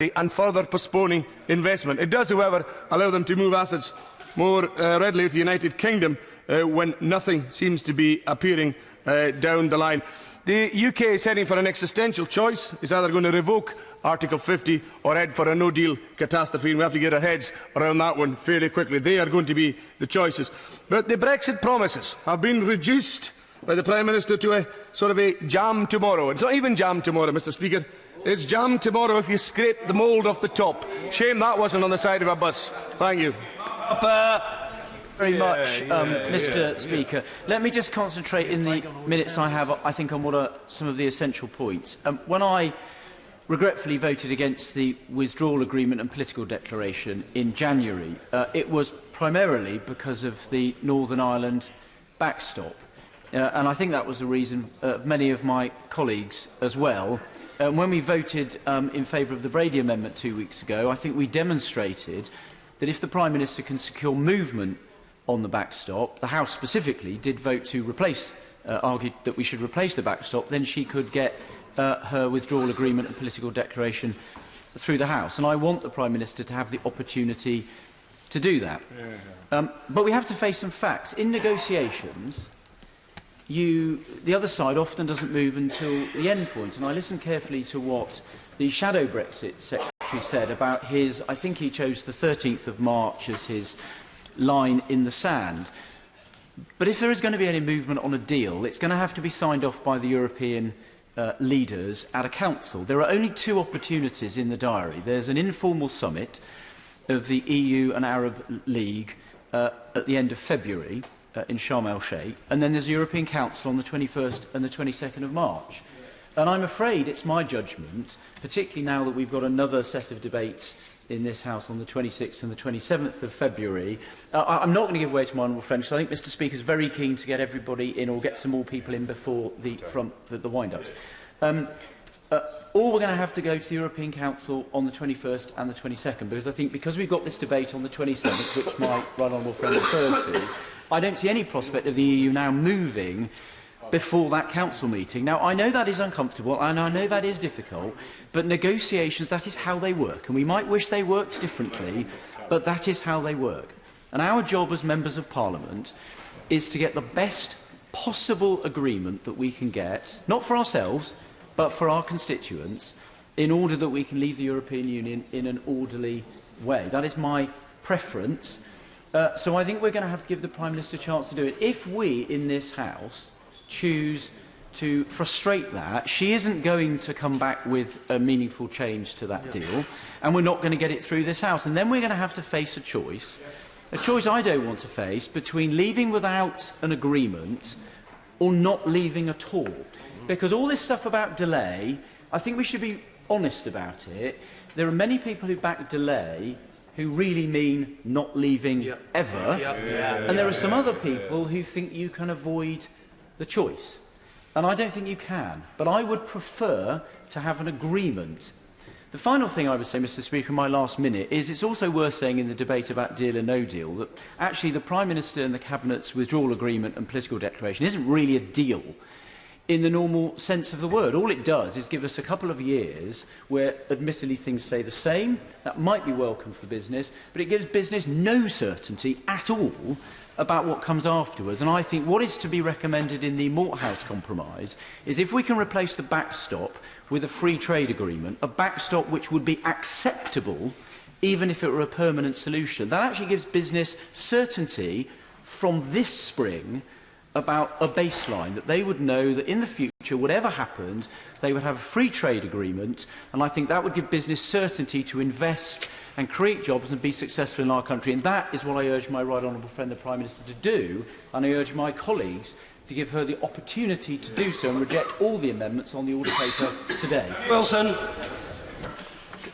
and further postponing investment. It does, however, allow them to move assets more readily to the United Kingdom when nothing seems to be appearing down the line. The UK is heading for an existential choice. It's either going to revoke Article 50 or head for a no-deal catastrophe, and we have to get our heads around that one fairly quickly. They are going to be the choices. But the Brexit promises have been reduced by the Prime Minister to a sort of a jam tomorrow. It's not even jam tomorrow, Mr. Speaker. It's jam tomorrow if you scrape the mould off the top. Shame that wasn't on the side of a bus. Thank you. Very much, Mr. Speaker. Let me just concentrate in the minutes I have, I think, on what are some of the essential points. When I regretfully voted against the withdrawal agreement and political declaration in January, it was primarily because of the Northern Ireland backstop. And I think that was the reason of many of my colleagues as well. When we voted in favour of the Brady Amendment 2 weeks ago, I think we demonstrated that if the Prime Minister can secure movement on the backstop, the House specifically did vote to replace, argued that we should replace the backstop, then she could get her withdrawal agreement and political declaration through the House. And I want the Prime Minister to have the opportunity to do that. But we have to face some facts. In negotiations, the other side often doesn't move until the end point, and I listened carefully to what the shadow Brexit secretary said about his, I think he chose the 13th of March as his line in the sand. But if there is going to be any movement on a deal, it's going to have to be signed off by the European leaders at a council. There are only two opportunities in the diary. There's an informal summit of the EU and Arab League at the end of February, in Sharm el-Sheikh, and then there's a European Council on the 21st and the 22nd of March. And I'm afraid it's my judgment, particularly now that we've got another set of debates in this House on the 26th and the 27th of February. I'm not going to give way to my honourable friend, because I think Mr. Speaker is very keen to get everybody in, or get some more people in before the wind-ups. Or we're going to have to go to the European Council on the 21st and the 22nd, because we've got this debate on the 27th, which my right honourable friend referred to, I don't see any prospect of the EU now moving before that council meeting. Now, I know that is uncomfortable and I know that is difficult, but negotiations, that is how they work. And we might wish they worked differently, but that is how they work. And our job as members of Parliament is to get the best possible agreement that we can get, not for ourselves, but for our constituents, in order that we can leave the European Union in an orderly way. That is my preference. So I think we're going to have to give the Prime Minister a chance to do it. If we in this House choose to frustrate that, she isn't going to come back with a meaningful change to that deal, and we're not going to get it through this House. And then we're going to have to face a choice I don't want to face, between leaving without an agreement or not leaving at all. Because all this stuff about delay, I think we should be honest about it. There are many people who back delay who really mean not leaving ever, and there are some other people who think you can avoid the choice. And I don't think you can, but I would prefer to have an agreement. The final thing I would say, Mr. Speaker, in my last minute, is it's also worth saying in the debate about deal or no deal that actually the Prime Minister and the Cabinet's withdrawal agreement and political declaration isn't really a deal in the normal sense of the word. All it does is give us a couple of years where, admittedly, things stay the same. That might be welcome for business, but it gives business no certainty at all about what comes afterwards. And I think what is to be recommended in the Malthouse Compromise is, if we can replace the backstop with a free trade agreement, a backstop which would be acceptable even if it were a permanent solution, that actually gives business certainty from this spring about a baseline, that they would know that in the future, whatever happened, they would have a free trade agreement, and I think that would give business certainty to invest and create jobs and be successful in our country. And that is what I urge my right honourable friend, the Prime Minister, to do, and I urge my colleagues to give her the opportunity to do so and reject all the amendments on the order paper today. Wilson.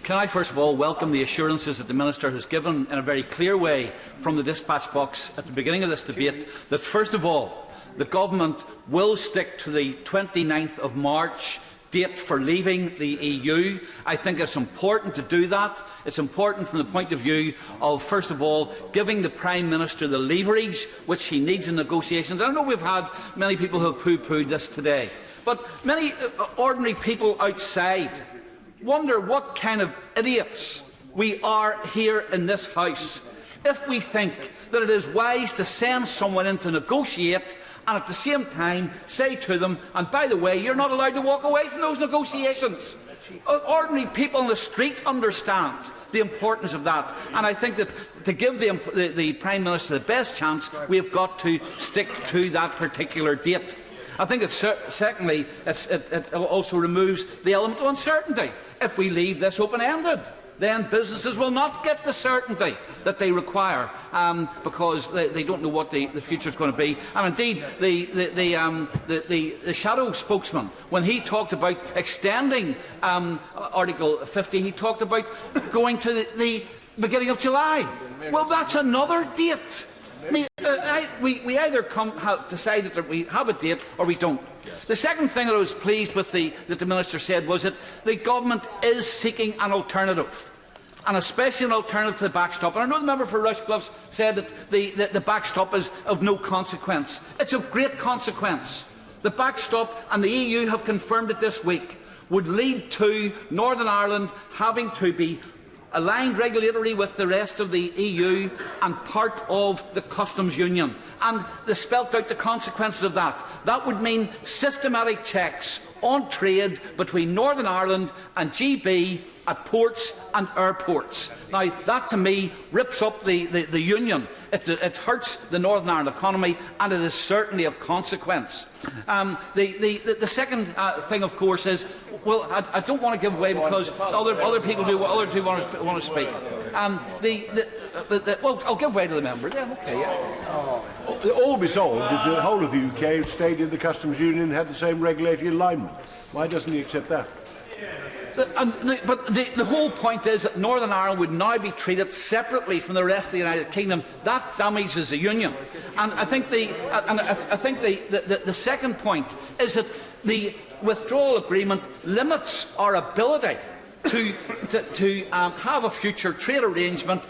Can I first of all welcome the assurances that the Minister has given in a very clear way from the dispatch box at the beginning of this debate, that first of all the Government will stick to the 29th of March date for leaving the EU. I think it's important to do that. It's important from the point of view of, first of all, giving the Prime Minister the leverage which he needs in negotiations. I know we've had many people who have pooh-poohed this today, but many ordinary people outside wonder what kind of idiots we are here in this House if we think that it is wise to send someone in to negotiate and at the same time say to them, and by the way, you're not allowed to walk away from those negotiations. Ordinary people on the street understand the importance of that, and I think that to give the Prime Minister the best chance, we have got to stick to that particular date. I think secondly, it also removes the element of uncertainty. If we leave this open-ended, then businesses will not get the certainty that they require because they don't know what the future is going to be. And indeed, the shadow spokesman, when he talked about extending Article 50, he talked about going to the beginning of July. Well, that's another date. I mean, we either decide that we have a date or we don't. The second thing that I was pleased with that the Minister said was that the Government is seeking an alternative, and especially an alternative to the backstop. And I know the member for Rushcliffe said that the backstop is of no consequence. It's of great consequence. The backstop, and the EU have confirmed it this week, would lead to Northern Ireland having to be aligned regulatorily with the rest of the EU and part of the customs union. And they spelt out the consequences of that. That would mean systematic checks on trade between Northern Ireland and GB at ports and airports. Now, that to me rips up the union. It hurts the Northern Ireland economy, and it is certainly of consequence. The second thing, of course, is, well, I don't want to give away because other people do want to speak. Well, I'll give way to the member. Yeah, okay, yeah. All resolved is the whole of the UK stayed in the customs union and had the same regulatory alignment. Why doesn't he accept that? But the whole point is that Northern Ireland would now be treated separately from the rest of the United Kingdom. That damages the union. And I think the second point is that the withdrawal agreement limits our ability to have a future trade arrangement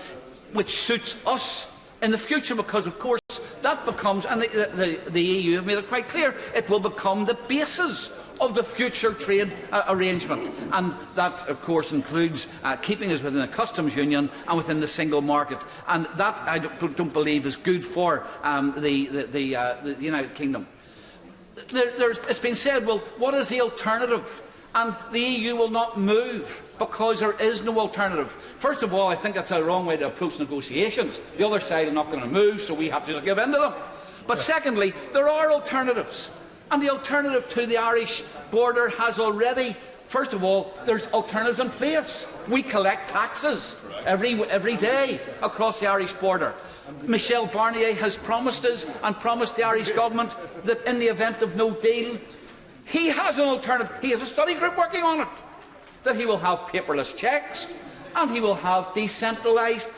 which suits us in the future, because of course that becomes, and the EU have made it quite clear, it will become the basis of the future trade arrangement, and that of course includes keeping us within the customs union and within the single market, and that I don't believe is good for the United Kingdom. It's been said, well, what is the alternative? And the EU will not move because there is no alternative. First of all, I think that's a wrong way to approach negotiations. The other side are not going to move, so we have to just give in to them. But secondly, there are alternatives. And the alternative to the Irish border has already, first of all, there's alternatives in place. We collect taxes every day across the Irish border. Michel Barnier has promised us and promised the Irish government that in the event of no deal, he has an alternative. He has a study group working on it. That he will have paperless checks and he will have decentralised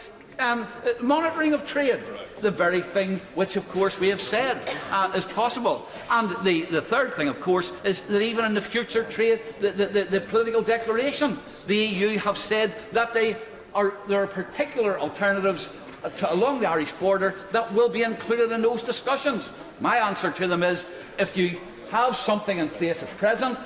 monitoring of trade. The very thing which, of course, we have said is possible. And the third thing, of course, is that even in the future trade, the political declaration, the EU have said that there are particular alternatives along the Irish border that will be included in those discussions. My answer to them is, if you have something in place at present,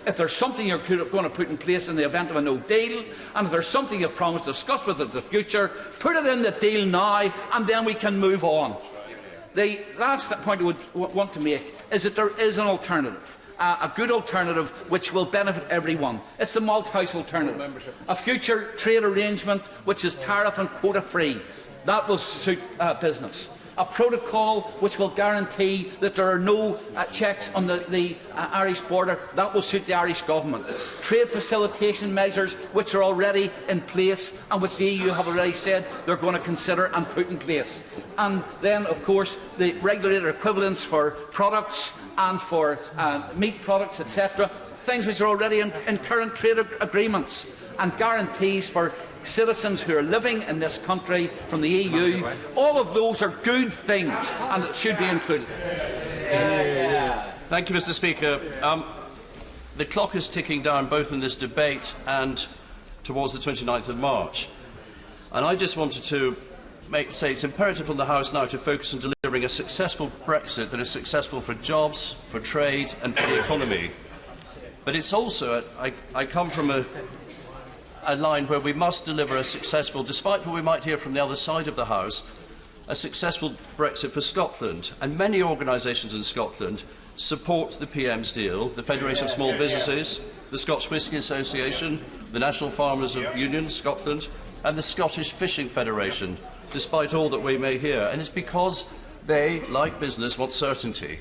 if there's something you're going to put in place in the event of a no deal, and if there's something you've promised to discuss with it in the future, put it in the deal now, and then we can move on. The last point I would want to make is that there is an alternative, a good alternative which will benefit everyone. It's the Malthouse alternative, a future trade arrangement which is tariff and quota free. That will suit business. A protocol which will guarantee that there are no checks on the Irish border. That will suit the Irish government. Trade facilitation measures which are already in place and which the EU have already said they're going to consider and put in place. And then, of course, the regulator equivalents for products and for meat products, etc. Things which are already in current trade agreements, and guarantees for citizens who are living in this country from the EU. All of those are good things and it should be included. Thank you, Mr. Speaker. The clock is ticking down both in this debate and towards the 29th of March. And I just wanted to say it's imperative on the House now to focus on delivering a successful Brexit that is successful for jobs, for trade and for the economy. But it's also, I come from a a line where we must deliver a successful, despite what we might hear from the other side of the House, a successful Brexit for Scotland. And many organisations in Scotland support the PM's deal, the Federation of Small Businesses, the Scotch Whisky Association, the National Farmers Union, Scotland, and the Scottish Fishing Federation, despite all that we may hear. And it's because they, like business, want certainty.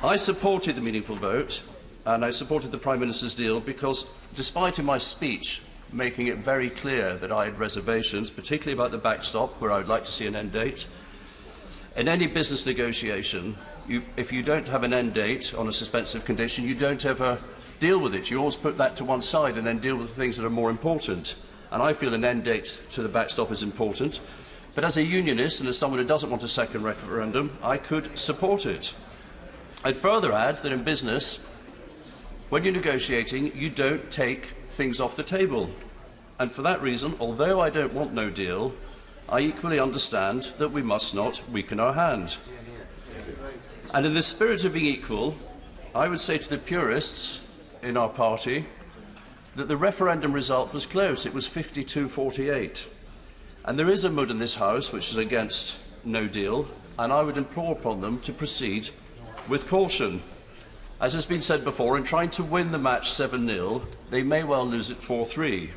I supported the meaningful vote, and I supported the Prime Minister's deal because, despite in my speech making it very clear that I had reservations, particularly about the backstop, where I would like to see an end date, in any business negotiation, if you don't have an end date on a suspensive condition, you don't ever deal with it. You always put that to one side and then deal with the things that are more important. And I feel an end date to the backstop is important. But as a unionist and as someone who doesn't want a second referendum, I could support it. I'd further add that in business, when you're negotiating, you don't take things off the table. And for that reason, although I don't want no deal, I equally understand that we must not weaken our hand. And in the spirit of being equal, I would say to the purists in our party that the referendum result was close. It was 52-48. And there is a mood in this House which is against no deal, and I would implore upon them to proceed with caution. As has been said before, in trying to win the match 7-0, they may well lose it 4-3.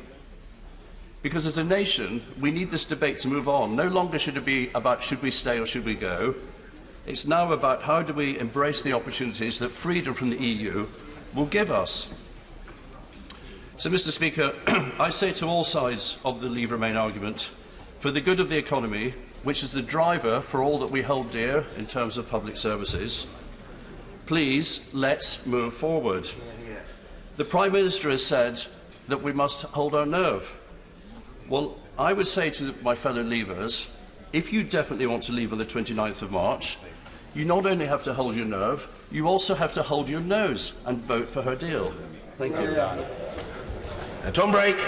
Because as a nation, we need this debate to move on. No longer should it be about should we stay or should we go. It's now about how do we embrace the opportunities that freedom from the EU will give us. So, Mr. Speaker, I say to all sides of the Leave Remain argument, for the good of the economy, which is the driver for all that we hold dear in terms of public services, please, let's move forward. The Prime Minister has said that we must hold our nerve. Well, I would say to my fellow Leavers, if you definitely want to leave on the 29th of March, you not only have to hold your nerve, you also have to hold your nose and vote for her deal. Thank you. Tom Brake.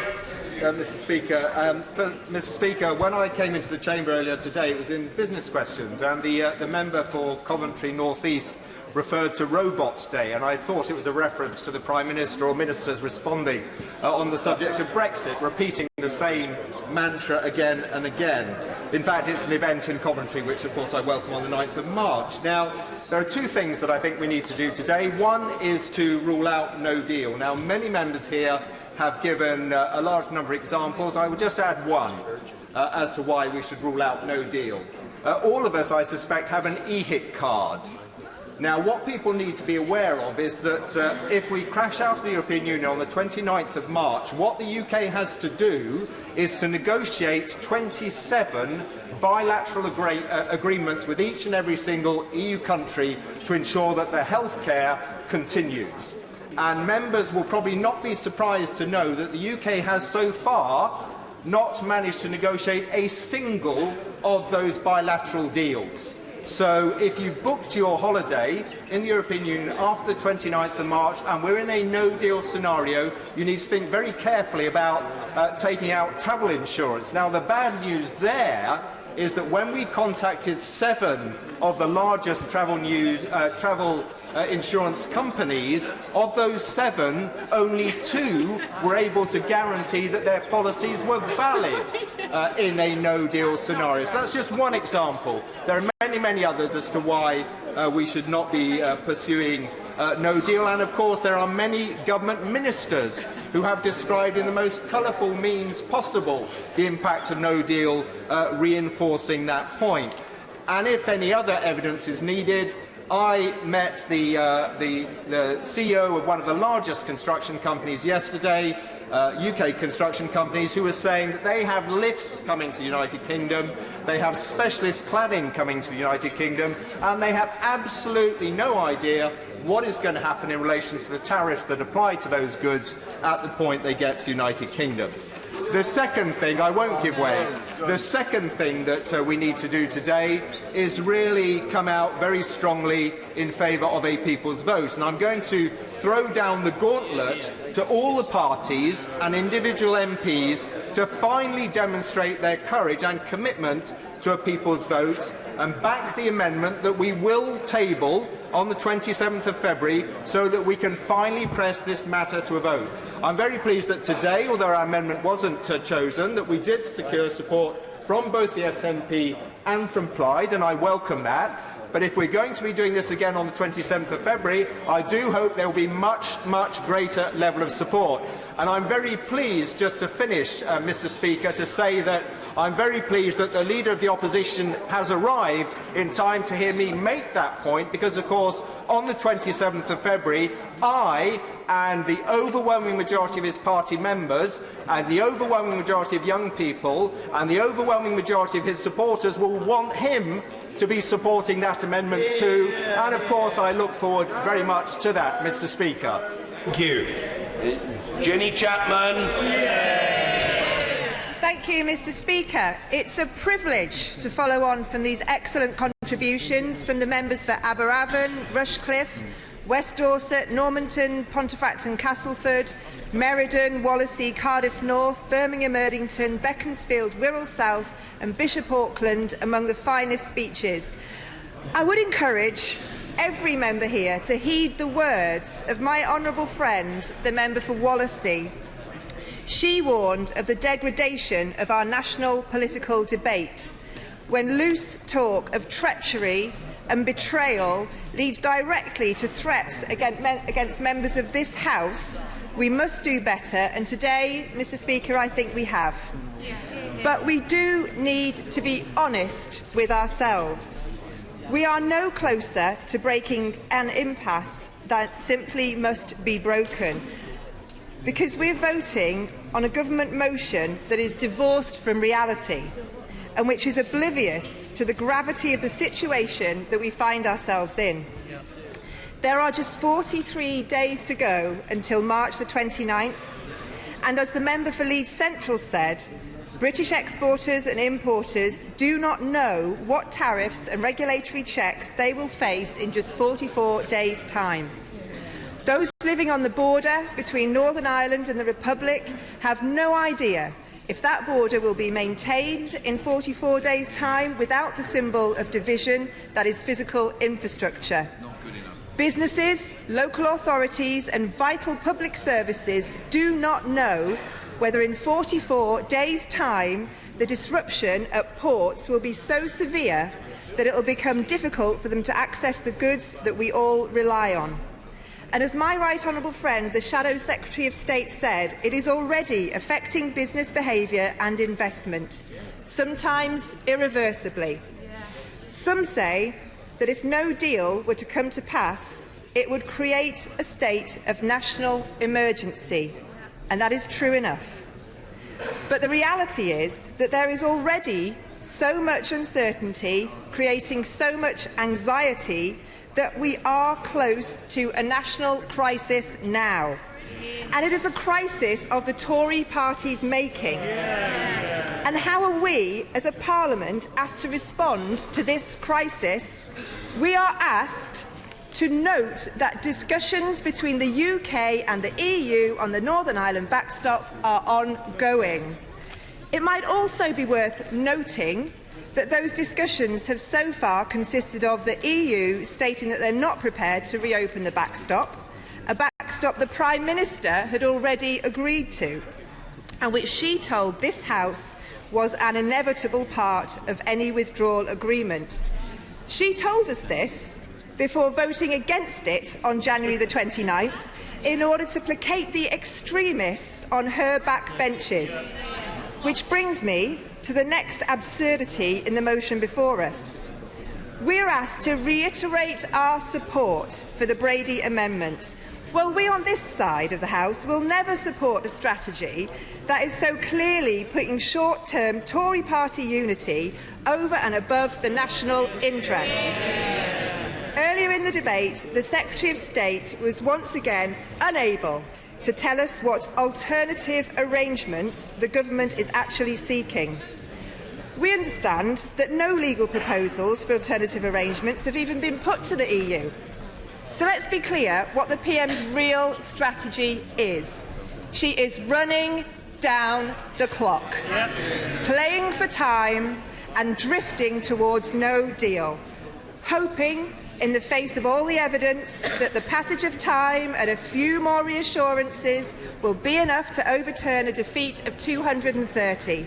Mr. Speaker, when I came into the chamber earlier today, it was in business questions, and the member for Coventry North East referred to Robot Day, and I thought it was a reference to the Prime Minister or ministers responding on the subject of Brexit, repeating the same mantra again and again. In fact, it's an event in Coventry which, of course, I welcome on the 9th of March. Now, there are two things that I think we need to do today. One is to rule out no deal. Now, many members here have given a large number of examples. I will just add one as to why we should rule out no deal. All of us, I suspect, have an EHIC card. Now, what people need to be aware of is that if we crash out of the European Union on the 29th of March, what the UK has to do is to negotiate 27 bilateral agreements with each and every single EU country to ensure that the healthcare continues. And members will probably not be surprised to know that the UK has so far not managed to negotiate a single of those bilateral deals. So if you've booked your holiday in the European Union after the 29th of March and we're in a no-deal scenario, you need to think very carefully about taking out travel insurance. Now, the bad news there is that when we contacted 7 of the largest travel insurance companies, of those 7, only 2 were able to guarantee that their policies were valid in a no-deal scenario. So that's just one example. There are many, many others as to why we should not be pursuing no deal, and of course there are many government ministers who have described in the most colourful means possible the impact of no deal, reinforcing that point. And if any other evidence is needed, I met the CEO of one of the largest construction companies yesterday, UK construction companies, who was saying that they have lifts coming to the United Kingdom, they have specialist cladding coming to the United Kingdom, and they have absolutely no idea what is going to happen in relation to the tariffs that apply to those goods at the point they get to the United Kingdom. The second thing, I won't give way, the second thing that we need to do today is really come out very strongly in favour of a people's vote. And I'm going to throw down the gauntlet to all the parties and individual MPs to finally demonstrate their courage and commitment to a people's vote and back the amendment that we will table on the 27th of February so that we can finally press this matter to a vote. I'm very pleased that today, although our amendment wasn't chosen, that we did secure support from both the SNP and from Plaid, and I welcome that. But if we're going to be doing this again on the 27th of February, I do hope there will be much greater level of support. And I'm very pleased, just to finish, Mr. Speaker, to say that I'm very pleased that the Leader of the Opposition has arrived in time to hear me make that point, because, of course, on the 27th of February, I and the overwhelming majority of his party members and the overwhelming majority of young people and the overwhelming majority of his supporters will want him to be supporting that amendment too, and of course I look forward very much to that, Mr. Speaker. Thank you. Jenny Chapman. Thank you, Mr. Speaker. It's a privilege to follow on from these excellent contributions from the members for Aberavon, Rushcliffe, West Dorset, Normanton, Pontefract Castleford, Meriden, Wallasey, Cardiff North, Birmingham Erdington, Beaconsfield, Wirral South and Bishop Auckland among the finest speeches. I would encourage every member here to heed the words of my honourable friend, the member for Wallasey. She warned of the degradation of our national political debate when loose talk of treachery and betrayal leads directly to threats against members of this House. We must do better, and today, Mr. Speaker, I think we have. But we do need to be honest with ourselves. We are no closer to breaking an impasse that simply must be broken, because we're voting on a government motion that is divorced from reality and which is oblivious to the gravity of the situation that we find ourselves in. There are just 43 days to go until March the 29th, and as the member for Leeds Central said, British exporters and importers do not know what tariffs and regulatory checks they will face in just 44 days' time. Those living on the border between Northern Ireland and the Republic have no idea if that border will be maintained in 44 days' time without the symbol of division that is physical infrastructure. Businesses, local authorities and vital public services do not know whether in 44 days' time the disruption at ports will be so severe that it will become difficult for them to access the goods that we all rely on. And as my right honourable friend, the Shadow Secretary of State said, it is already affecting business behaviour and investment, sometimes irreversibly. Some say that if no deal were to come to pass, it would create a state of national emergency, and that is true enough. But the reality is that there is already so much uncertainty, creating so much anxiety, that we are close to a national crisis now. And it is a crisis of the Tory party's making. And how are we, as a Parliament, asked to respond to this crisis? We are asked to note that discussions between the UK and the EU on the Northern Ireland backstop are ongoing. It might also be worth noting that those discussions have so far consisted of the EU stating that they're not prepared to reopen the backstop, a backstop the Prime Minister had already agreed to, and which she told this House was an inevitable part of any withdrawal agreement. She told us this before voting against it on January the 29th in order to placate the extremists on her backbenches. Which brings me to the next absurdity in the motion before us. We're asked to reiterate our support for the Brady Amendment. Well, we on this side of the House will never support a strategy that is so clearly putting short-term Tory party unity over and above the national interest. Earlier in the debate, the Secretary of State was once again unable to tell us what alternative arrangements the government is actually seeking. We understand that no legal proposals for alternative arrangements have even been put to the EU. So let's be clear what the PM's real strategy is. She is running down the clock, playing for time and drifting towards no deal, hoping in the face of all the evidence that the passage of time and a few more reassurances will be enough to overturn a defeat of 230.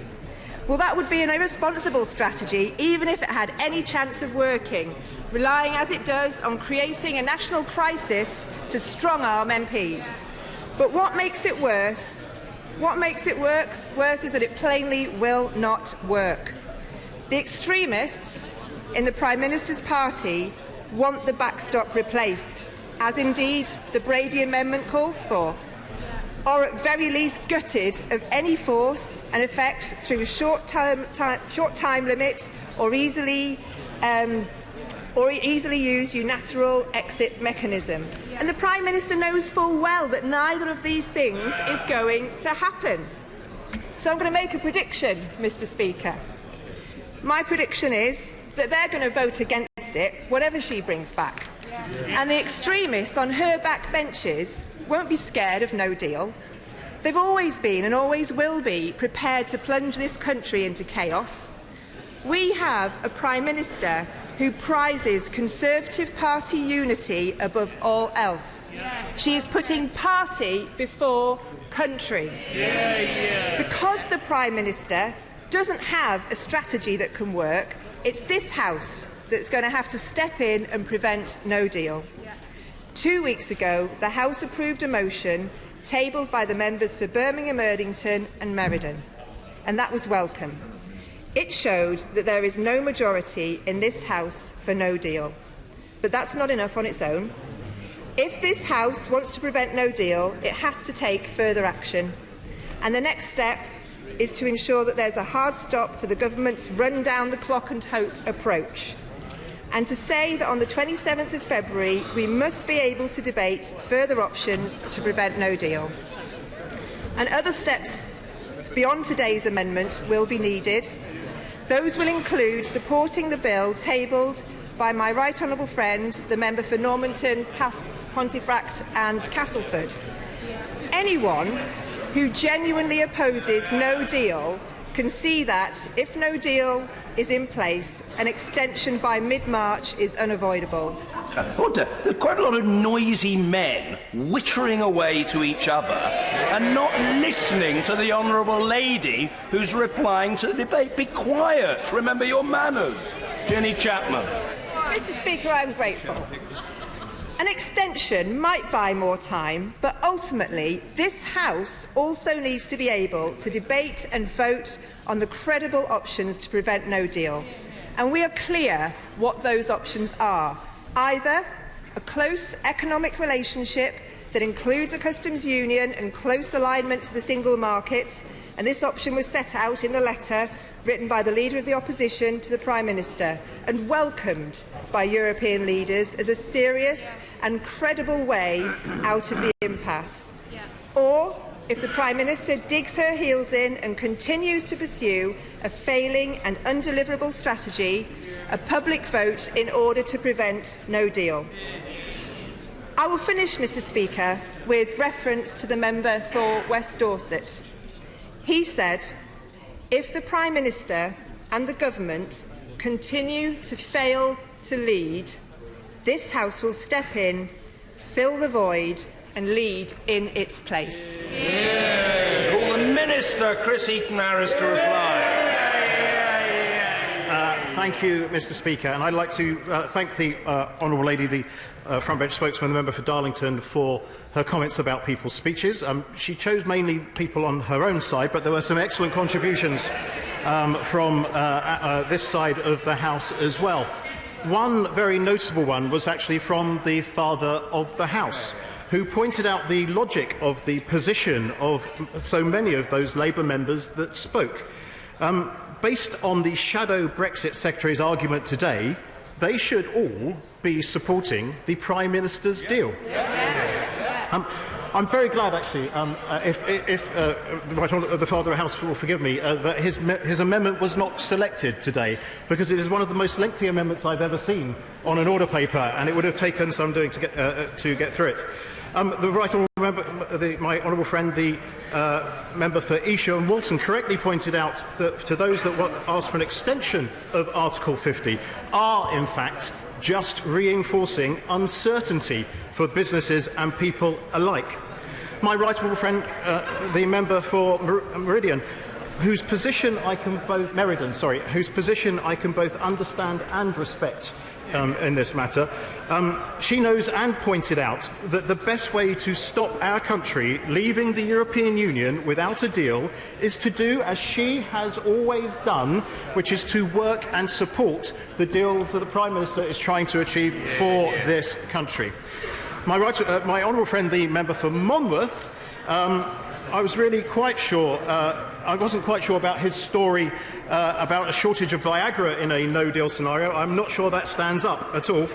Well, that would be an irresponsible strategy, even if it had any chance of working, relying as it does on creating a national crisis to strong-arm MPs. But what makes it worse? What makes it worse is that it plainly will not work. The extremists in the Prime Minister's party want the backstop replaced, as indeed the Brady Amendment calls for, or at very least gutted of any force and effect through short time limits or easily used unilateral exit mechanism. And the Prime Minister knows full well that neither of these things is going to happen. So I'm going to make a prediction, Mr. Speaker. My prediction is that they're going to vote against it, whatever she brings back. And the extremists on her backbenches won't be scared of no deal. They've always been and always will be prepared to plunge this country into chaos. We have a Prime Minister who prizes Conservative Party unity above all else. She is putting party before country. Because the Prime Minister doesn't have a strategy that can work, it's this House that's going to have to step in and prevent no deal. 2 weeks ago, the House approved a motion tabled by the members for Birmingham, Erdington and Meriden, and that was welcome. It showed that there is no majority in this House for no deal. But that's not enough on its own. If this House wants to prevent no deal, it has to take further action. And the next step is to ensure that there's a hard stop for the government's run down the clock and hope approach. And to say that on the 27th of February we must be able to debate further options to prevent no deal. And other steps beyond today's amendment will be needed. Those will include supporting the bill tabled by my right honourable friend, the member for Normanton, Pontefract and Castleford. Anyone who genuinely opposes no deal can see that, if no deal is in place, an extension by mid-March is unavoidable. There are quite a lot of noisy men whittering away to each other and not listening to the honourable lady who's replying to the debate. Be quiet. Remember your manners. Jenny Chapman. Mr. Speaker, I'm grateful. An extension might buy more time, but ultimately this House also needs to be able to debate and vote on the credible options to prevent no deal. And we are clear what those options are. Either a close economic relationship that includes a customs union and close alignment to the single market, and this option was set out in the letter written by the Leader of the Opposition to the Prime Minister and welcomed by European leaders as a serious and credible way out of the impasse. Or, if the Prime Minister digs her heels in and continues to pursue a failing and undeliverable strategy, a public vote in order to prevent no deal. I will finish, Mr. Speaker, with reference to the member for West Dorset. He said, if the Prime Minister and the Government continue to fail to lead, this House will step in, fill the void and lead in its place. Call the Minister, Chris Eaton-Harris, to reply. Thank you, Mr. Speaker. And I'd like to thank the Honourable Lady, the front bench spokesman, the member for Darlington, for her comments about people's speeches. She chose mainly people on her own side, but there were some excellent contributions from this side of the House as well. One very notable one was actually from the Father of the House, who pointed out the logic of the position of so many of those Labour members that spoke. Based on the shadow Brexit Secretary's argument today, they should all be supporting the Prime Minister's deal. I'm very glad, actually, if the Father of the House will forgive me, that his amendment was not selected today, because it is one of the most lengthy amendments I've ever seen on an order paper, and it would have taken some doing to get through it. The right honourable member, my honourable friend, the member for Esher and Walton, correctly pointed out that to those that ask for an extension of Article 50 are, in fact, just reinforcing uncertainty for businesses and people alike. My right honourable friend, the member for Meridian, whose position I can both understand and respect in this matter, she knows and pointed out that the best way to stop our country leaving the European Union without a deal is to do as she has always done, which is to work and support the deals that the Prime Minister is trying to achieve for this country. My honourable friend, the member for Monmouth, I wasn't quite sure about his story about a shortage of Viagra in a no-deal scenario. I'm not sure that stands up at all.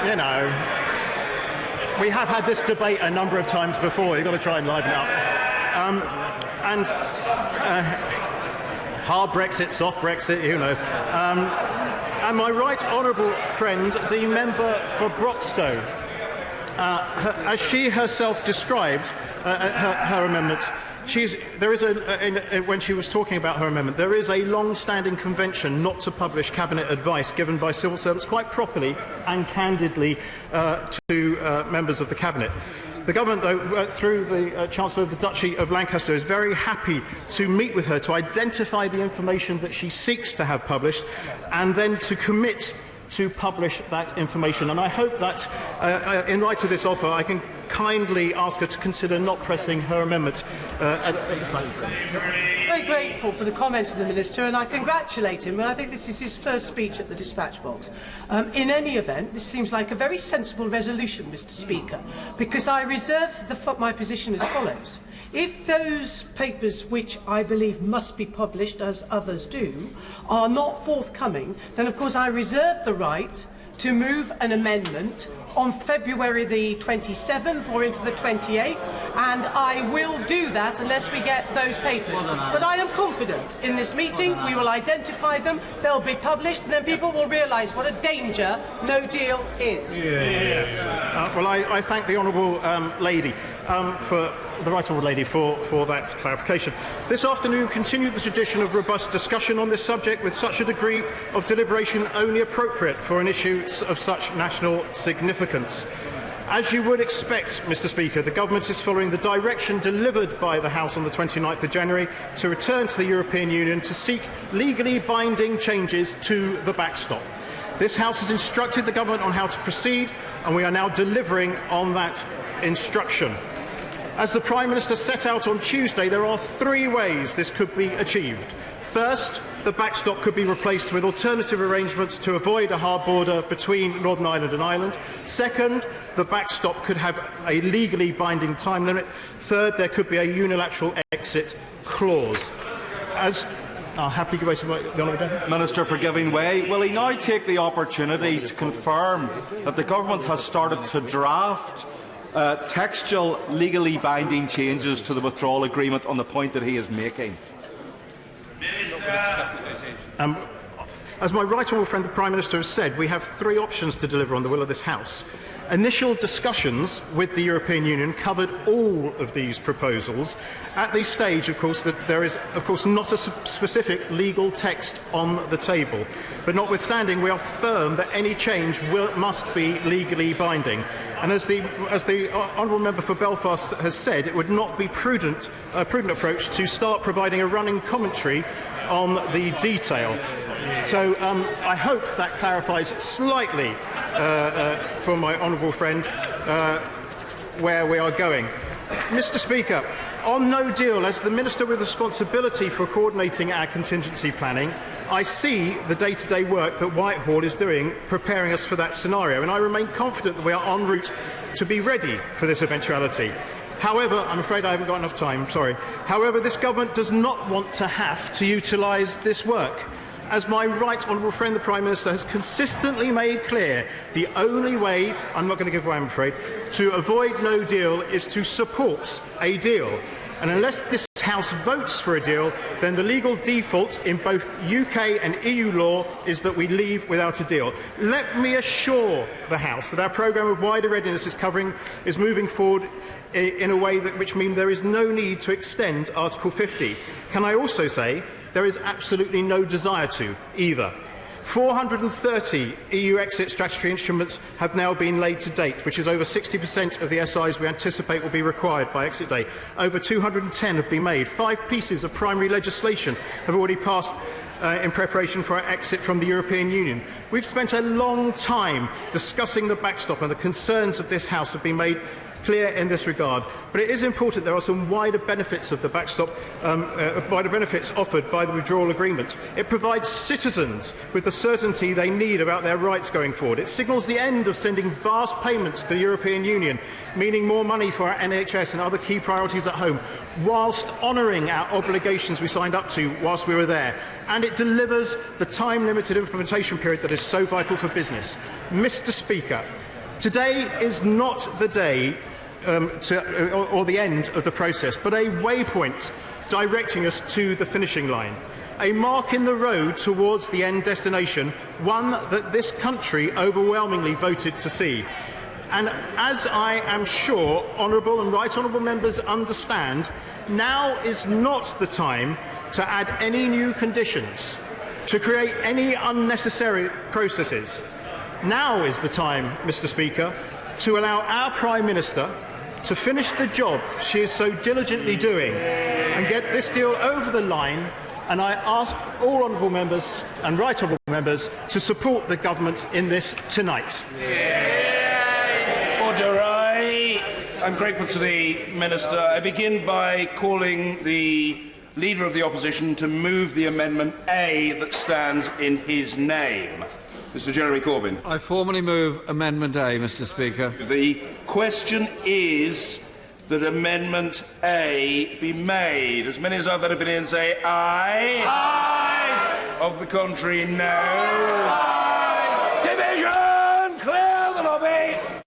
You know, we have had this debate a number of times before. You've got to try and liven it up. Hard Brexit, soft Brexit, who knows. And my right honourable friend, the member for Broxtowe, as she herself described her amendment, when she was talking about her amendment, there is a long-standing convention not to publish cabinet advice given by civil servants quite properly and candidly to members of the cabinet. The government, though, through the Chancellor of the Duchy of Lancaster, is very happy to meet with her to identify the information that she seeks to have published and then to commit to publish that information. And I hope that, in light of this offer, I can kindly ask her to consider not pressing her amendment at the time. Very grateful for the comments of the Minister, and I congratulate him. I think this is his first speech at the dispatch box. In any event, this seems like a very sensible resolution, Mr. Speaker, because I reserve my position as follows. If those papers which I believe must be published, as others do, are not forthcoming, then of course I reserve the right to move an amendment on February the 27th or into the 28th, and I will do that unless we get those papers. But I am confident in this meeting we will identify them, they'll be published, and then people will realise what a danger no deal is. Well, I thank the honourable lady for that clarification. This afternoon continued the tradition of robust discussion on this subject with such a degree of deliberation only appropriate for an issue of such national significance. As you would expect, Mr. Speaker, the Government is following the direction delivered by the House on the 29th of January to return to the European Union to seek legally binding changes to the backstop. This House has instructed the Government on how to proceed, and we are now delivering on that instruction. As the Prime Minister set out on Tuesday, there are three ways this could be achieved. First, the backstop could be replaced with alternative arrangements to avoid a hard border between Northern Ireland and Ireland. Second, the backstop could have a legally binding time limit. Third, there could be a unilateral exit clause. I'll happily give way to the Honourable Gentleman. Minister for giving way. Will he now take the opportunity to confirm that the Government has started to draft textual, legally binding changes to the withdrawal agreement on the point that he is making? As my right honourable friend the Prime Minister has said, we have three options to deliver on the will of this House. Initial discussions with the European Union covered all of these proposals. At this stage, of course, there is, not a specific legal text on the table. But notwithstanding, we are firm that any change must be legally binding. And as the honourable member for Belfast has said, it would not be a prudent approach to start providing a running commentary on the detail. So I hope that clarifies slightly for my honourable friend where we are going. Mr. Speaker, on no deal, as the Minister with responsibility for coordinating our contingency planning, I see the day-to-day work that Whitehall is doing, preparing us for that scenario, and I remain confident that we are en route to be ready for this eventuality. However, I'm afraid I haven't got enough time, sorry. However, this Government does not want to have to utilise this work. As my right honourable friend the Prime Minister has consistently made clear, the only way, I'm not going to give way I'm afraid, to avoid no deal is to support a deal. And unless this House votes for a deal, then the legal default in both UK and EU law is that we leave without a deal. Let me assure the House that our programme of wider readiness is moving forward in a way which means there is no need to extend Article 50. Can I also say there is absolutely no desire to either. 430 EU exit strategy instruments have now been laid to date, which is over 60% of the SIs we anticipate will be required by exit day. Over 210 have been made. 5 pieces of primary legislation have already passed in preparation for our exit from the European Union. We've spent a long time discussing the backstop, and the concerns of this House have been made clear in this regard. But it is important there are some wider benefits of the backstop, wider benefits offered by the withdrawal agreement. It provides citizens with the certainty they need about their rights going forward. It signals the end of sending vast payments to the European Union, meaning more money for our NHS and other key priorities at home, whilst honouring our obligations we signed up to whilst we were there. And it delivers the time-limited implementation period that is so vital for business. Mr. Speaker, today is not the day or the end of the process, but a waypoint directing us to the finishing line. A mark in the road towards the end destination, one that this country overwhelmingly voted to see. And as I am sure honourable and right honourable members understand, now is not the time to add any new conditions, to create any unnecessary processes. Now is the time, Mr. Speaker, to allow our Prime Minister to finish the job she is so diligently doing and get this deal over the line, and I ask all honourable members and right honourable members to support the government in this tonight. Order. I'm grateful to the Minister. I begin by calling the Leader of the Opposition to move the Amendment A that stands in his name. Mr. Jeremy Corbyn. I formally move Amendment A, Mr. Speaker. The question is that Amendment A be made. As many as I've had opinion say aye. Aye. Of the contrary, no. Aye. Division! Clear the lobby!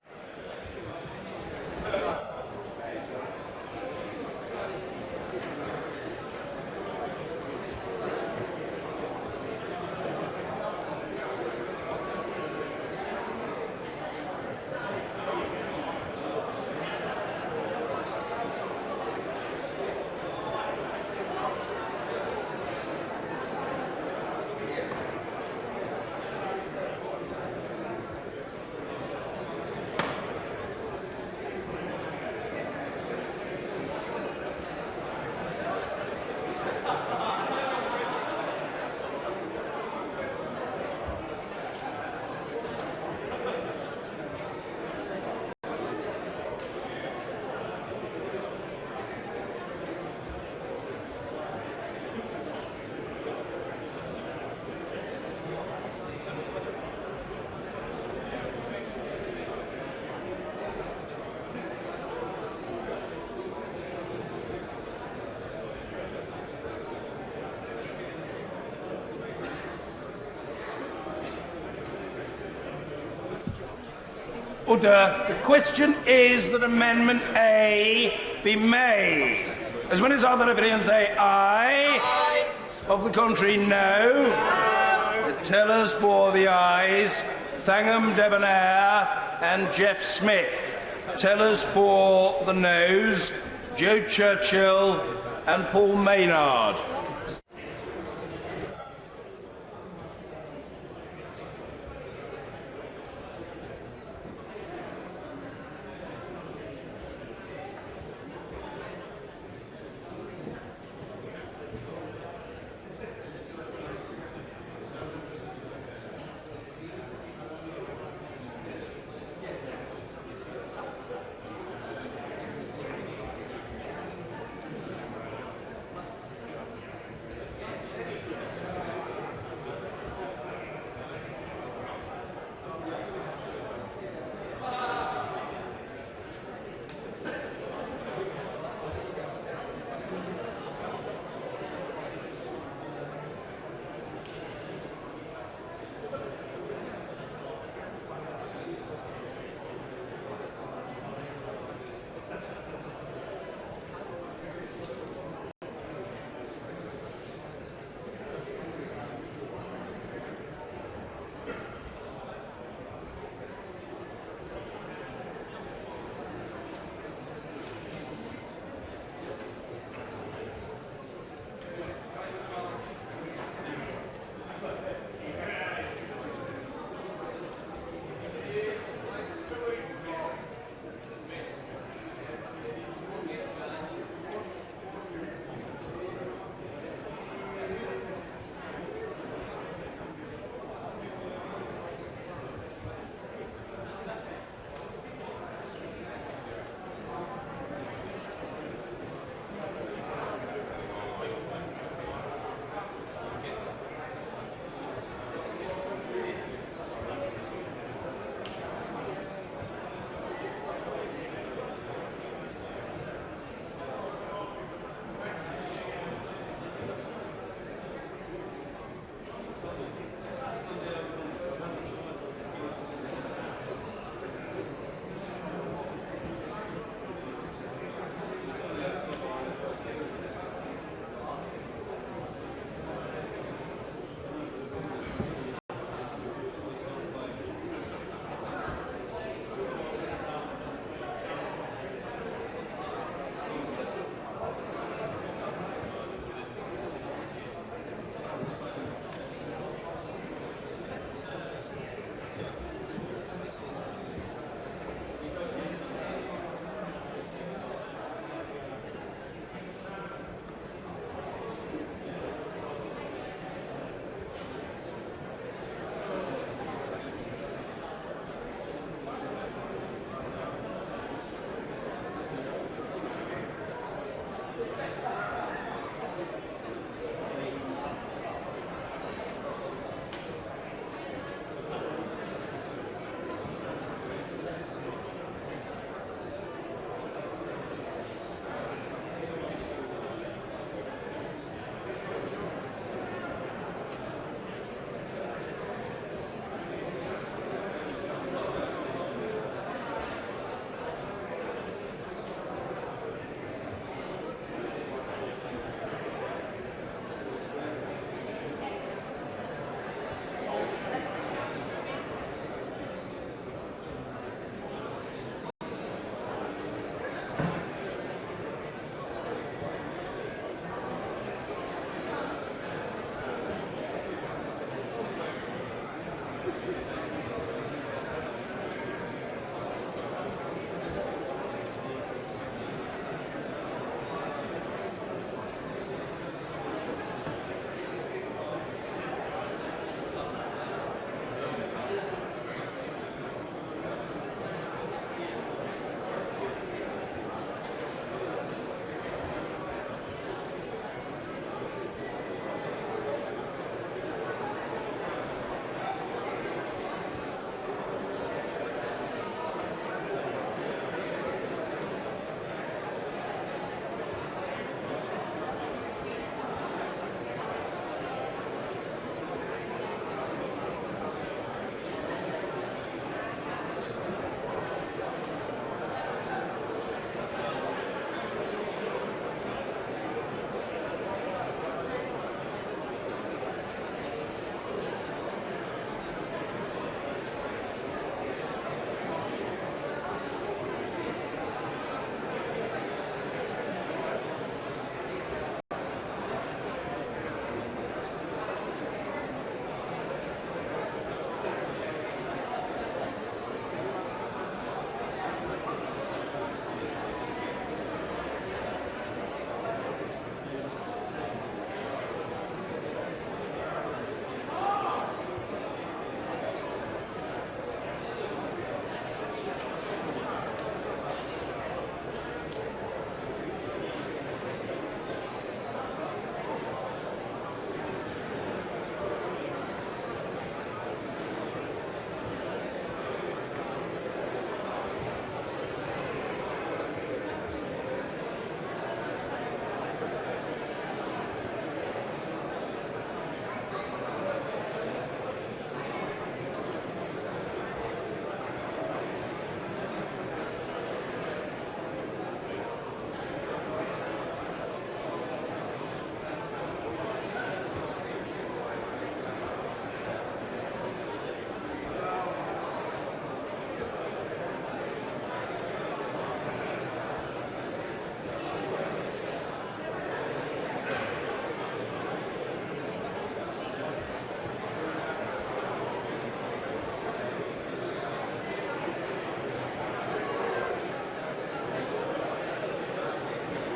Order. The question is that Amendment A be made. As many as other opinions say aye. Aye. Of the contrary, no. The tellers for the ayes, Thangham Debonair and Jeff Smith. Tellers for the noes, Joe Churchill and Paul Maynard.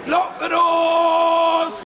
Lock the doors!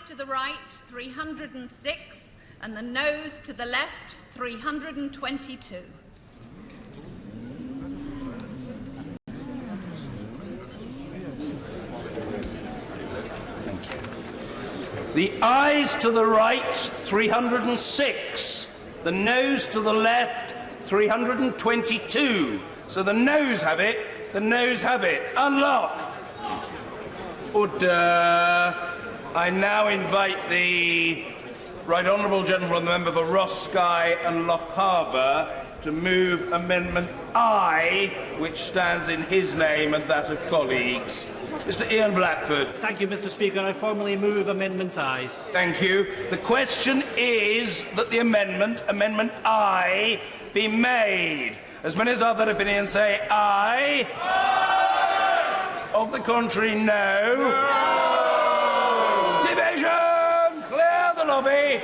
to the right, 306, and the noes to the left, 322. The ayes to the right, 306. The noes to the left, 322. So the noes have it. The noes have it. Unlock. Order. I now invite the Right Honourable Gentleman, the member for Ross Skye and Loch Harbour, to move Amendment I, which stands in his name and that of colleagues. Mr. Ian Blackford. Thank you, Mr. Speaker. I formally move Amendment I. Thank you. The question is that the Amendment I, be made. As many as are of that opinion say aye. Aye. Of the contrary, no. No. Division! Clear the lobby.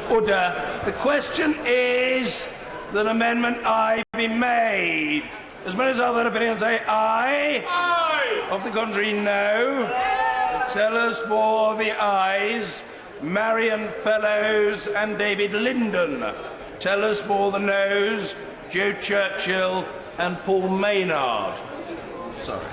Order. The question is that Amendment I be made. As many as are of that opinion say aye. Aye. Of the contrary, no. Tell us for the ayes. Marion Fellows and David Linden. Tell us for the noes. Joe Churchill and Paul Maynard. Sorry.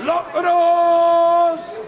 Lock the doors!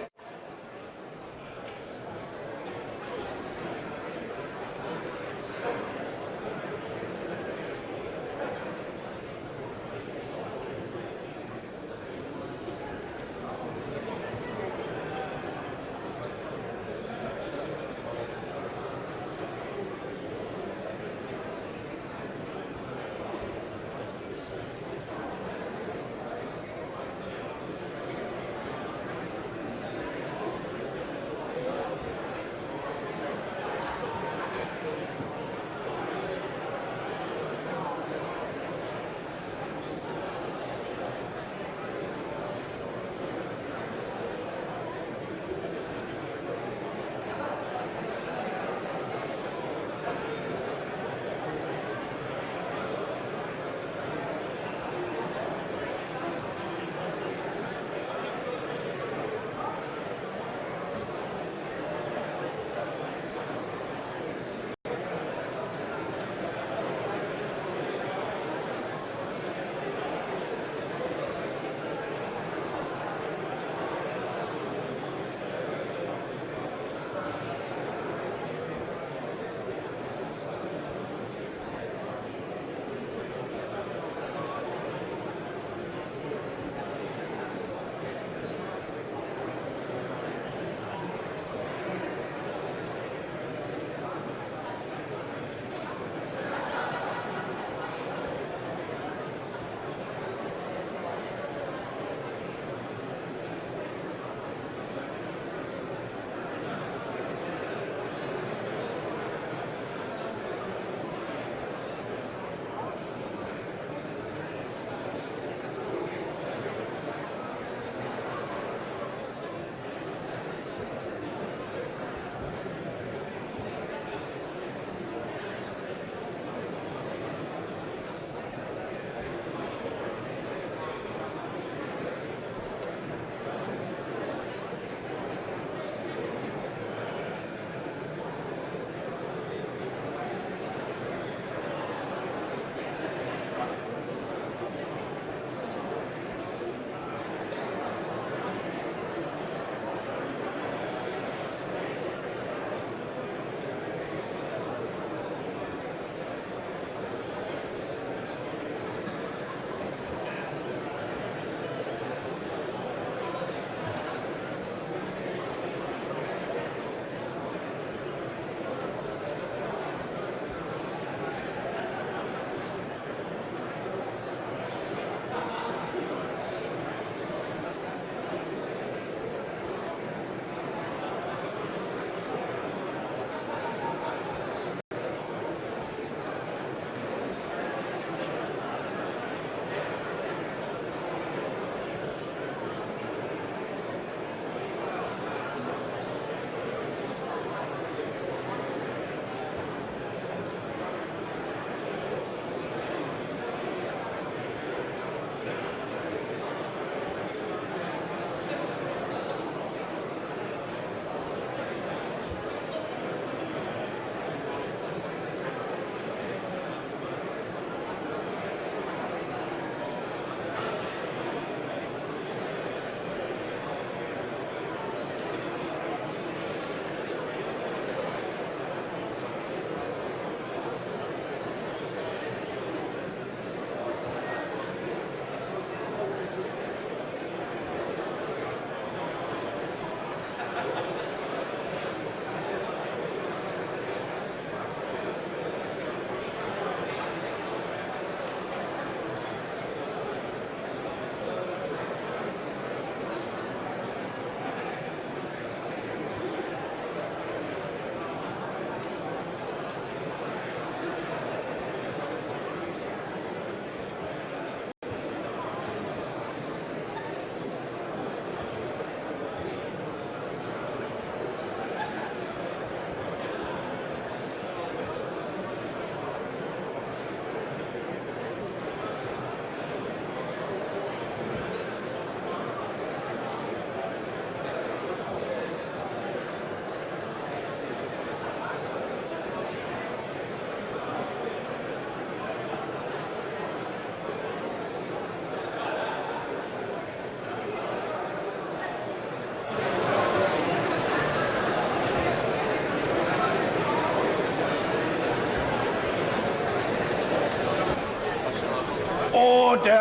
Order!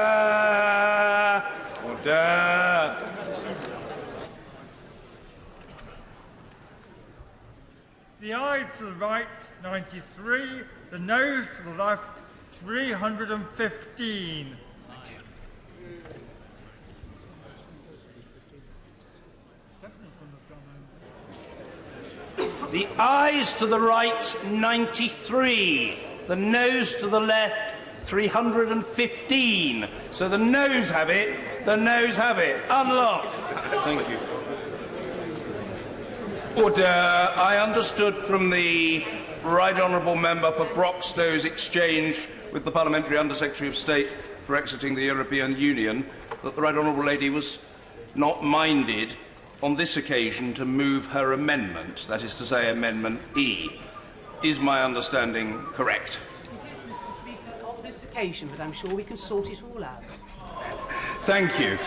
Order! The ayes to the right, 93. The noes to the left, 315. The ayes to the right, 93. The noes to the left, 315. So the noes have it. The noes have it. Unlock. Thank you. Order. I understood from the Right Honourable Member for Broxtow's exchange with the Parliamentary Under-Secretary of State for exiting the European Union that the Right Honourable Lady was not minded on this occasion to move her amendment, that is to say, Amendment E. Is my understanding correct? It is, Mr. Speaker, on this occasion, but I'm sure we can sort it all out. Thank you.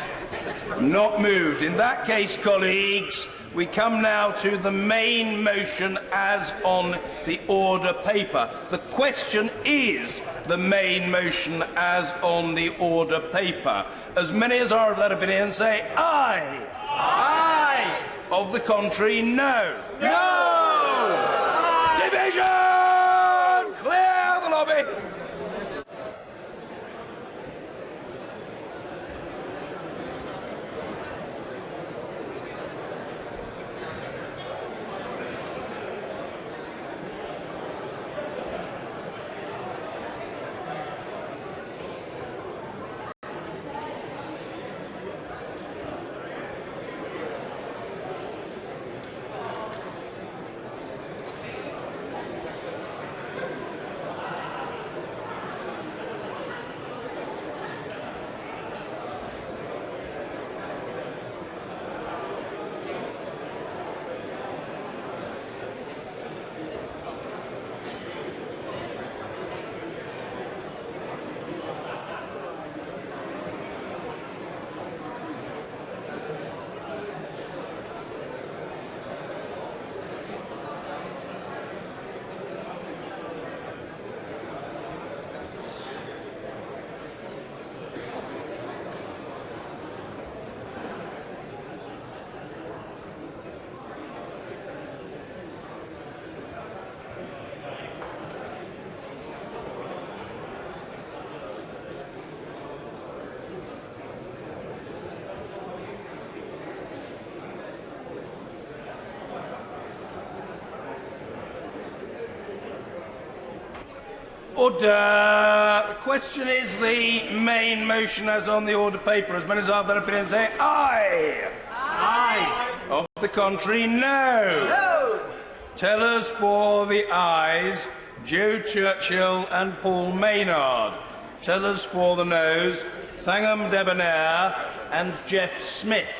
Not moved. In that case, colleagues, we come now to the main motion as on the order paper. The question is the main motion as on the order paper. As many as are of that opinion say aye. Aye. Of the contrary, no. No. Division! Clear the lobby. Order. The question is the main motion as on the order paper. As many as are of that opinion say aye. Aye. Of the contrary, no. No. Tellers for the ayes, Joe Churchill and Paul Maynard. Tellers for the noes, Thangham Debonair and Jeff Smith.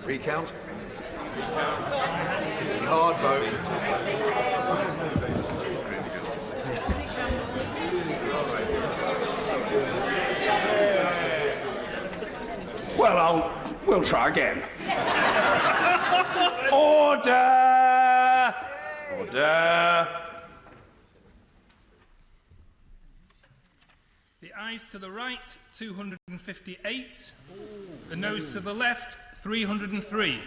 Recount. Card vote. Well, we'll try again. Order! Order! The ayes to the right, 258. The noes to the left, 303.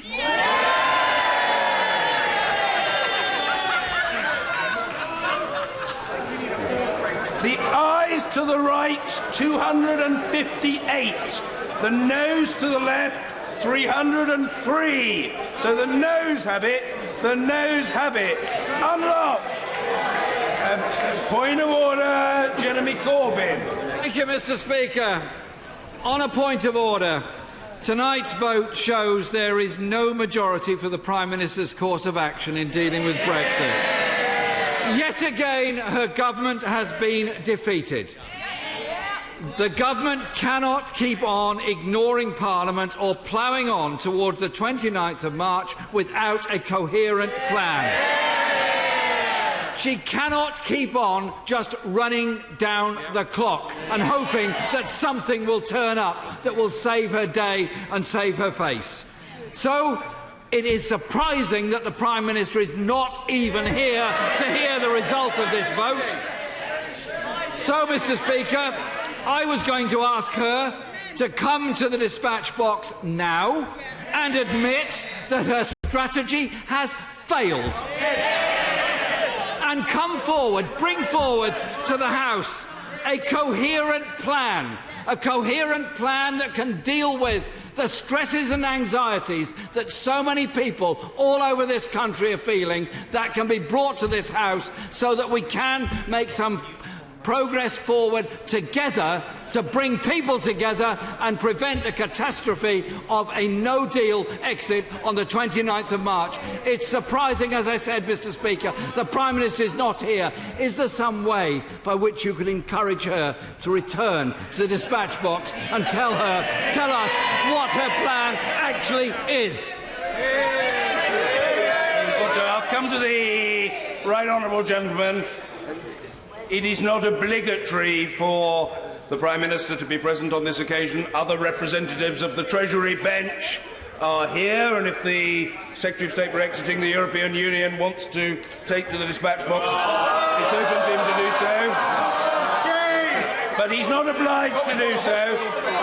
The ayes to the right, 258. The noes to the left, 303. So the noes have it. The noes have it. Unlock. Point of order, Jeremy Corbyn. Thank you, Mr. Speaker. On a point of order, tonight's vote shows there is no majority for the Prime Minister's course of action in dealing with Brexit. Yet again, her government has been defeated. The government cannot keep on ignoring Parliament or ploughing on towards the 29th of March without a coherent plan. She cannot keep on just running down the clock and hoping that something will turn up that will save her day and save her face. So it is surprising that the Prime Minister is not even here to hear the result of this vote. So, Mr. Speaker, I was going to ask her to come to the dispatch box now and admit that her strategy has failed. And come forward, bring forward to the House a coherent plan that can deal with the stresses and anxieties that so many people all over this country are feeling, that can be brought to this House so that we can make some progress forward together to bring people together and prevent the catastrophe of a no-deal exit on the 29th of March. It's surprising, as I said, Mr. Speaker, the Prime Minister is not here. Is there some way by which you could encourage her to return to the dispatch box and tell us what her plan actually is? I'll come to the right honourable gentleman. It is not obligatory for the Prime Minister to be present on this occasion. Other representatives of the Treasury bench are here, and if the Secretary of State for exiting the European Union wants to take to the dispatch box, it's open to him to do so. But he's not obliged to do so,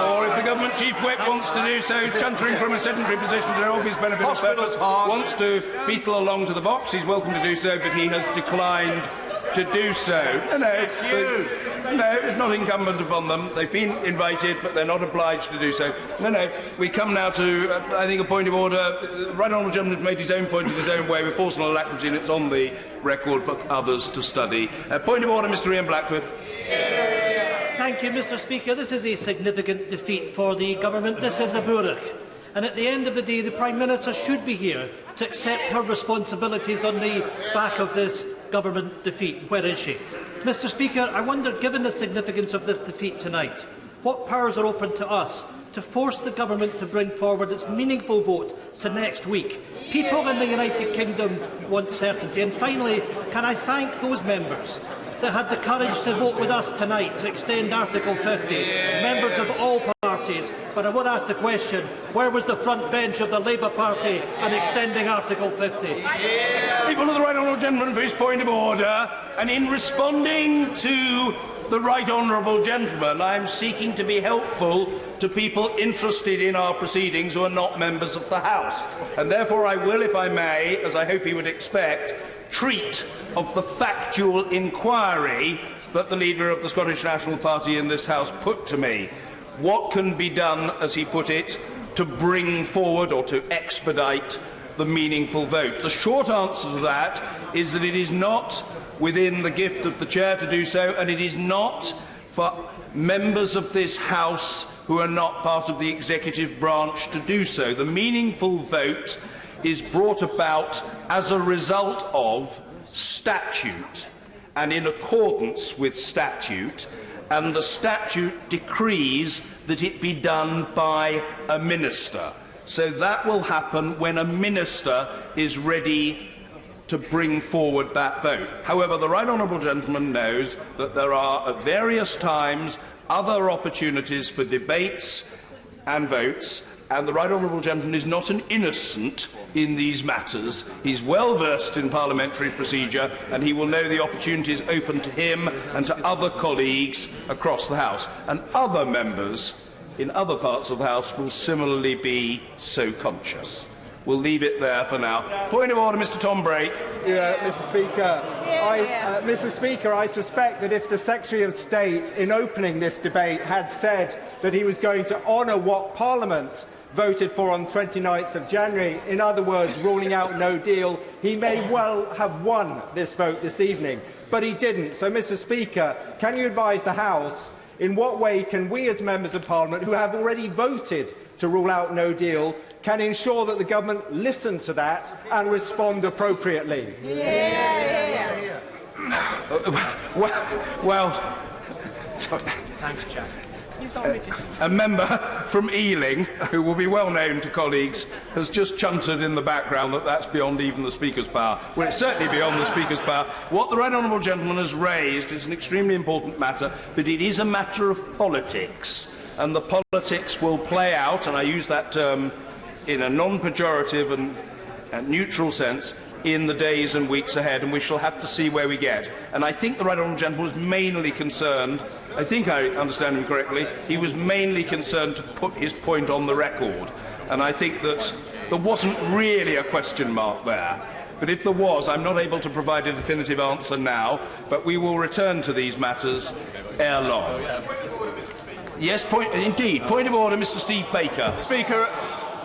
or if the Government Chief Whip wants to do so, chuntering from a sedentary position to no obvious benefit or purpose, wants to beetle along to the box, he's welcome to do so, but he has declined to do so. No, it's not incumbent upon them. They've been invited, but they're not obliged to do so. No. We come now to, I think, a point of order. The right honourable gentleman has made his own point in his own way with force and alacrity, and it's on the record for others to study. Point of order, Mr. Ian Blackford. Thank you, Mr. Speaker. This is a significant defeat for the government. This is a Burach. And at the end of the day, the Prime Minister should be here to accept her responsibilities on the back of this government defeat. Where is she? Mr. Speaker, I wonder, given the significance of this defeat tonight, what powers are open to us to force the government to bring forward its meaningful vote to next week? People in the United Kingdom want certainty. And finally, can I thank those members that had the courage to vote with us tonight to extend Article 50, members of all parties. But I would ask the question, where was the front bench of the Labour Party in extending Article 50? People of the right honourable gentleman for his point of order, and in responding to the right honourable gentleman, I am seeking to be helpful to people interested in our proceedings who are not members of the House. And therefore I will, if I may, as I hope he would expect, treat of the factual inquiry that the leader of the Scottish National Party in this House put to me. What can be done, as he put it, to bring forward or to expedite the meaningful vote? The short answer to that is that it is not within the gift of the Chair to do so, and it is not for members of this House who are not part of the executive branch to do so. The meaningful vote is brought about as a result of statute. and in accordance with statute, and the statute decrees that it be done by a minister. So that will happen when a minister is ready to bring forward that vote. However, the right honourable gentleman knows that there are at various times other opportunities for debates and votes, and the right honourable gentleman is not an innocent in these matters. He's well versed in parliamentary procedure, and he will know the opportunities open to him and to other colleagues across the House. And other members in other parts of the House will similarly be so conscious. We'll leave it there for now. Point of order, Mr. Tom Brake. Mr. Speaker. Mr. Speaker, I suspect that if the Secretary of State, in opening this debate, had said that he was going to honour what Parliament voted for on 29th of January, in other words, ruling out no deal, he may well have won this vote this evening. But he didn't. So, Mr. Speaker, can you advise the House in what way can we as members of Parliament, who have already voted to rule out no deal, can ensure that the government listen to that and respond appropriately? Well, Thanks, Jack. a member from Ealing, who will be well known to colleagues, has just chuntered in the background that that's beyond even the Speaker's power. Well, it's certainly beyond the Speaker's power. What the right honourable gentleman has raised is an extremely important matter, but it is a matter of politics, and the politics will play out, and I use that term in a non-pejorative and neutral sense, in the days and weeks ahead, and we shall have to see where we get. And I think the right honourable gentleman was mainly concerned, I think I understand him correctly, he was mainly concerned to put his point on the record. And I think that there wasn't really a question mark there. But if there was, I'm not able to provide a definitive answer now, but we will return to these matters ere long. Yes, indeed. Point of order, Mr. Steve Baker. Speaker,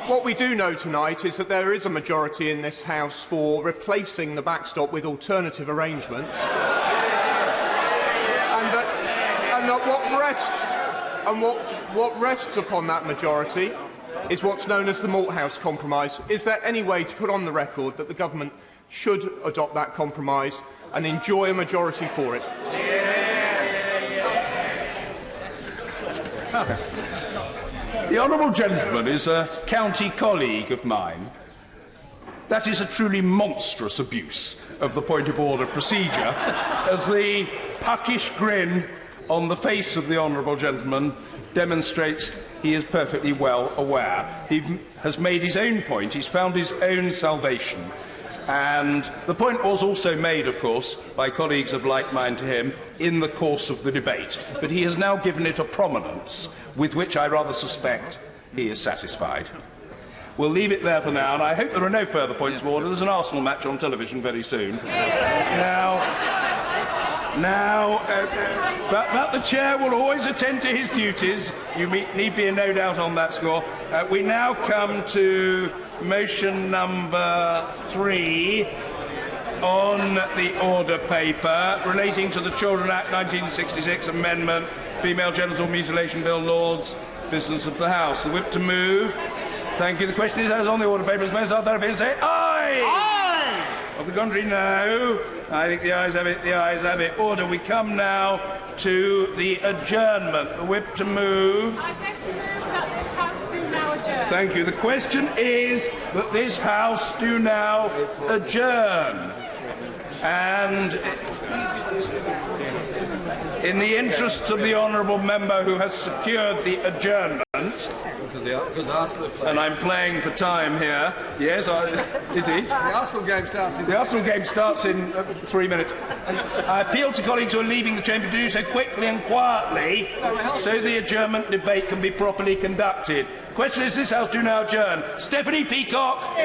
what we do know tonight is that there is a majority in this House for replacing the backstop with alternative arrangements, and that what rests upon that majority is what's known as the Malthouse Compromise. Is there any way to put on the record that the government should adopt that compromise and enjoy a majority for it? The honourable gentleman is a county colleague of mine. That is a truly monstrous abuse of the point of order procedure, as the puckish grin on the face of the honourable gentleman demonstrates he is perfectly well aware. He has made his own point, he's found his own salvation. And the point was also made, of course, by colleagues of like mind to him in the course of the debate. But he has now given it a prominence with which I rather suspect he is satisfied. We'll leave it there for now, and I hope there are no further points of order. There's an Arsenal match on television very soon. But the Chair will always attend to his duties. You need be in no doubt on that score. We now come to motion number 3 on the order paper relating to the Children Act 1966 amendment, Female Genital Mutilation Bill, Lords, business of the House. The whip to move. Thank you. The question is, as on the order paper, as most of that say aye! Aye! Of the contrary, no. I think the ayes have it. The ayes have it. Order. We come now to the adjournment. The whip to move. I beg to move that this House do now adjourn. Thank you. The question is that this House do now adjourn. And in the interests of the honourable member who has secured the adjournment, and I'm playing for time here. Yes, it is. The Arsenal game starts in... The Arsenal game starts in 3 minutes. I appeal to colleagues who are leaving the chamber to do so quickly and quietly so the adjournment debate can be properly conducted. The question is, this House do now adjourn. Stephanie Peacock.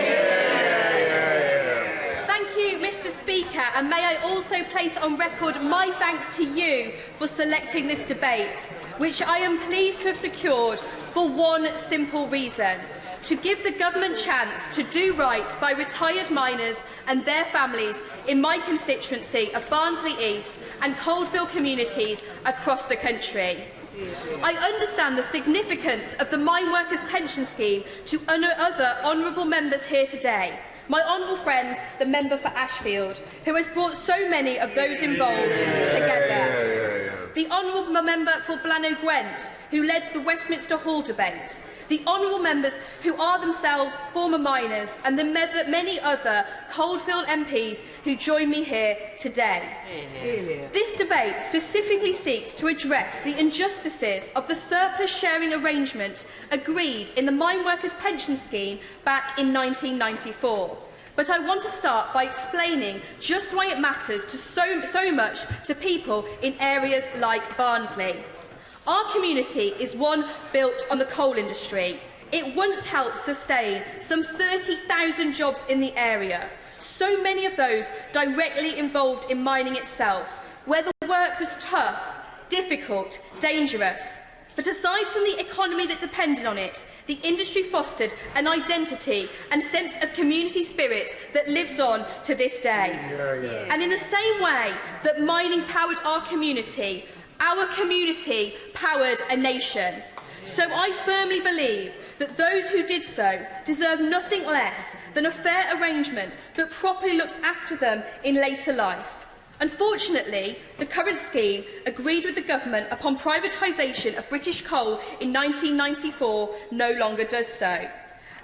Thank you, Mr. Speaker, and may I also place on record my thanks to you for selecting this debate, which I am pleased to have secured for one simple reason: to give the government chance to do right by retired miners and their families in my constituency of Barnsley East and Coldfield communities across the country. I understand the significance of the Mine Workers Pension Scheme to other honourable members here today, my honourable friend, the member for Ashfield, who has brought so many of those involved together. The honourable member for Blaenau Gwent, who led the Westminster Hall debate. The honourable members who are themselves former miners, and the many other Coldfield MPs who join me here today. This debate specifically seeks to address the injustices of the surplus sharing arrangement agreed in the Mine Workers Pension Scheme back in 1994. But I want to start by explaining just why it matters to so much to people in areas like Barnsley. Our community is one built on the coal industry. It once helped sustain some 30,000 jobs in the area, so many of those directly involved in mining itself, where the work was tough, difficult, dangerous. But aside from the economy that depended on it, the industry fostered an identity and sense of community spirit that lives on to this day. And in the same way that mining powered our community powered a nation. So I firmly believe that those who did so deserve nothing less than a fair arrangement that properly looks after them in later life. Unfortunately, the current scheme, agreed with the government upon privatisation of British coal in 1994, no longer does so.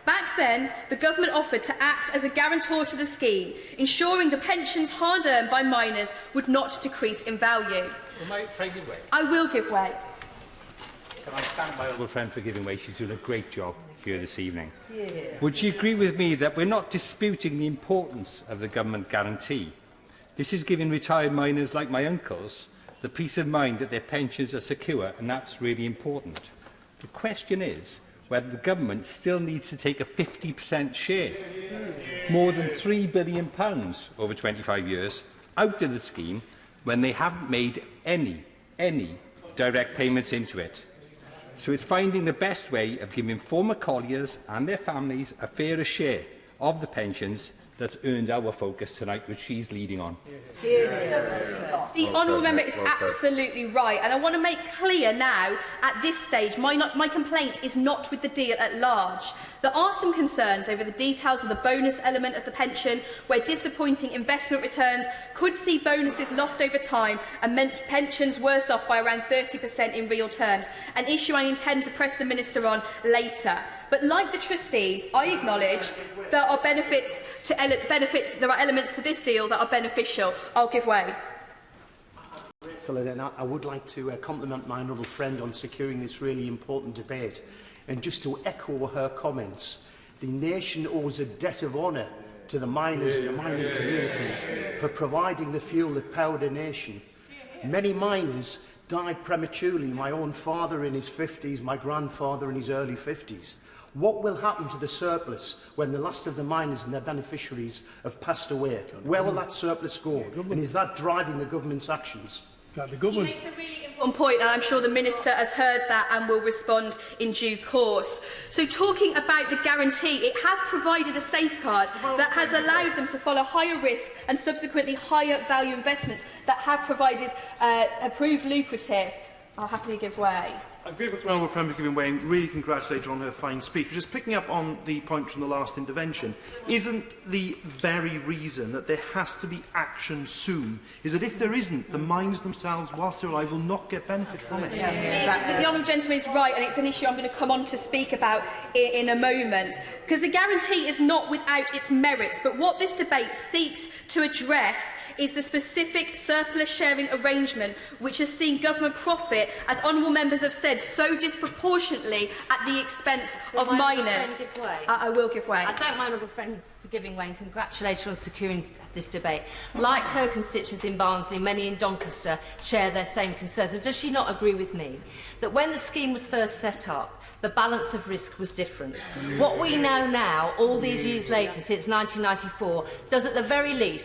Back then, the government offered to act as a guarantor to the scheme, ensuring the pensions hard-earned by miners would not decrease in value. I will give way. Can I thank my honourable friend for giving way? She's doing a great job here this evening. Would you agree with me that we're not disputing the importance of the government guarantee? This is giving retired miners like my uncles the peace of mind that their pensions are secure, and that's really important. The question is whether the government still needs to take a 50% share, more than £3 billion over 25 years, out of the scheme when they haven't made any direct payments into it. So it's finding the best way of giving former colliers and their families a fairer share of the pensions that's earned our focus tonight, which she's leading on. The honourable member is absolutely right, and I want to make clear now, at this stage, my complaint is not with the deal at large. There are some concerns over the details of the bonus element of the pension, where disappointing investment returns could see bonuses lost over time and meant pensions worse off by around 30% in real terms, an issue I intend to press the Minister on later. But like the trustees, I acknowledge there are there are elements to this deal that are beneficial. I'll give way. I would like to compliment my honourable friend on securing this really important debate. And just to echo her comments, the nation owes a debt of honour to the miners and the mining communities for providing the fuel that powered a nation. Many miners died prematurely, my own father in his 50s, my grandfather in his early 50s. What will happen to the surplus when the last of the miners and their beneficiaries have passed away? Where will that surplus go? And is that driving the government's actions? He makes a really important point, and I'm sure the Minister has heard that and will respond in due course. So talking about the guarantee, it has provided a safeguard that has allowed them to follow higher risk and subsequently higher value investments that have proved lucrative. I'll happily give way. I'm grateful to my honourable friend for giving way and really congratulate her on her fine speech. Just picking up on the point from the last intervention, isn't the very reason that there has to be action soon is that if there isn't, the mines themselves, whilst they're alive, will not get benefit from it? The honourable gentleman is right, and it's an issue I'm going to come on to speak about in a moment, because the guarantee is not without its merits, but what this debate seeks to address is the specific surplus sharing arrangement which has seen government profit, as honourable members have said, so disproportionately at the expense of miners. I will give way. I thank my honourable friend for giving way and congratulate her on securing this debate. Like her constituents in Barnsley, many in Doncaster share their same concerns. And does she not agree with me that when the scheme was first set up, the balance of risk was different? What we know now, all these years later, since 1994, does at the very least